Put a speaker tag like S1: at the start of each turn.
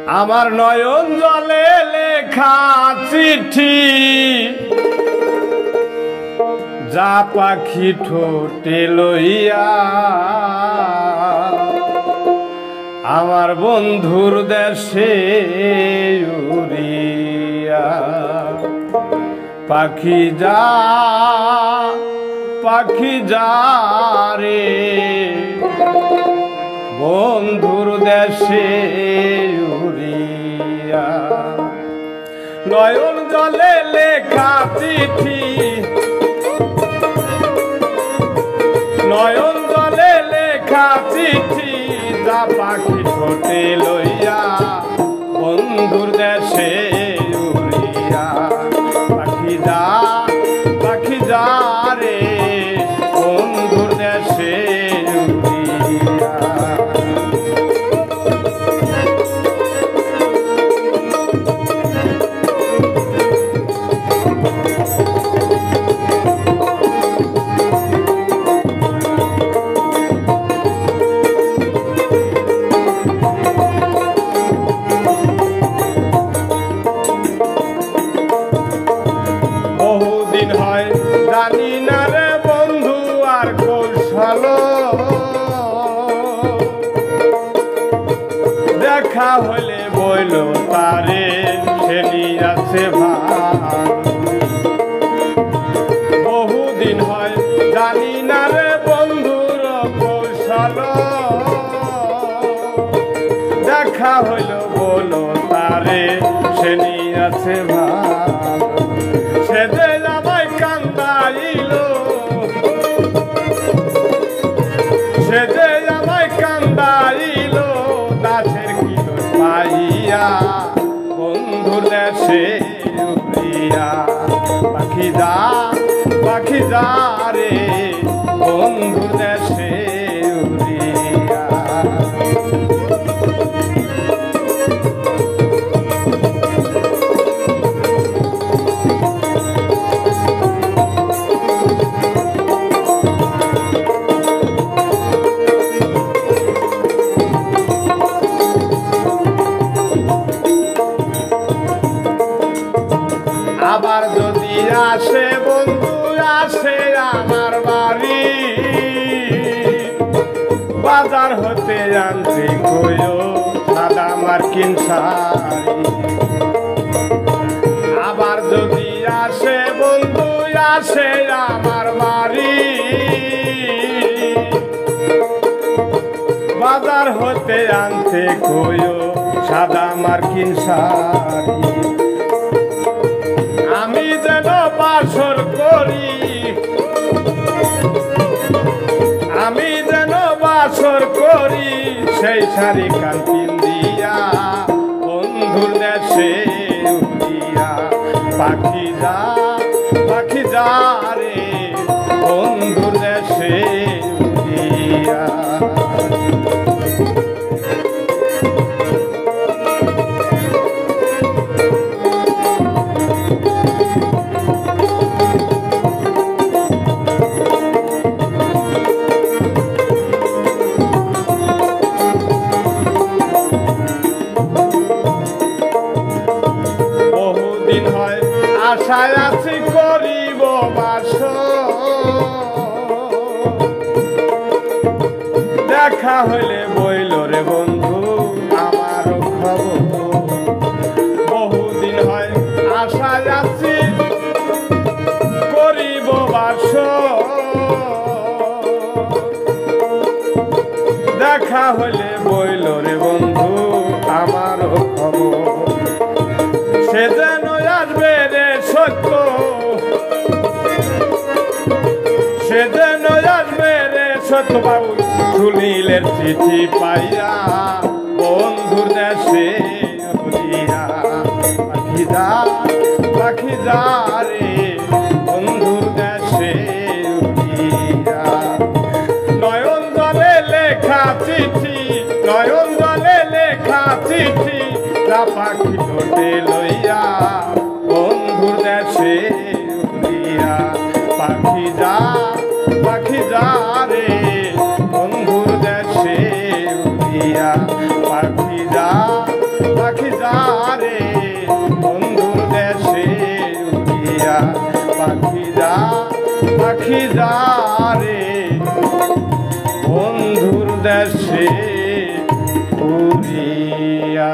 S1: আমার নয়ন জলে লেখা চিঠি যা পাখি ঠোঁটে লইয়া আমার বন্ধুর দেশে উড়িয়া। পাখি যা রে বন্ধুর দেশে উড়িয়া। নয়ন জলে লেখা চিঠি, নয়ন জলে লেখা চিঠি যা পাখি ঠোঁটে লইয়া বন্ধুর দেশে উড়িয়া। পাখি যা রে বন্ধুর দেশে উড়িয়া। বহুদিন হয় জানি না রে বন্ধু আর কৌশল, দেখা হলে বইল তারে সে আছে ভালো। বহুদিন হয় জানি না রে বন্ধুর কৌশল, দেখা হইল বইল তারে সে আছে ভালো। সে যে আমায় কান্দাইল, সে যে আমায় কান্দাইল দাসের কি দোষ পাইয়া বন্ধুর দেশে উড়িয়া। পাখি যা রে বন্ধুর দেশে উড়িয়া। আবার যদি আসে বন্ধু আসে আমার বাড়ি, বাজার হতে আনতে কইও সাদা মার্কিন শাড়ি। আবার যদি আসে বন্ধু আসে আমার বাড়ি, বাজার হতে আনতে কইও সাদা মার্কিন শাড়ি। আমি যেন বাসর করি, আমি যেন বাসর করি সেই শাড়ি কান পিন্দিয়া বন্ধুর দেশে উড়িয়া। পাখি যা রে বন্ধুর দেশে উড়িয়া। বহুদিন হয় আশায় আছি করিব বাস, দেখা হইলে বইল রে বন্ধু আমার খবর। বহুদিন হয় আশায় আছি করিব বাস, দেখা হইলে বইল রে বন্ধু আমার খবর। সে যেন আসবে রে সত্য, সে যেন আসবে রে সত্য বাবু সুনীলের চিঠি পাইয়া বন্ধুর দেশে উড়িয়া। পাখি যা রে বন্ধুর দেশে উড়িয়া। নয়ন জলে লেখা চিঠি, নয়ন জলে লেখা চিঠি যা পাখি ঠোঁটে লইয়া বন্ধুর দেশে উড়িয়া। পাখি যা রে বন্ধুর দেশে উড়িয়া। পাখি যা পাখি যা রে বন্ধুর দেশে উড়িয়া পাখি যা রে বন্ধুর দেশে উড়িয়া।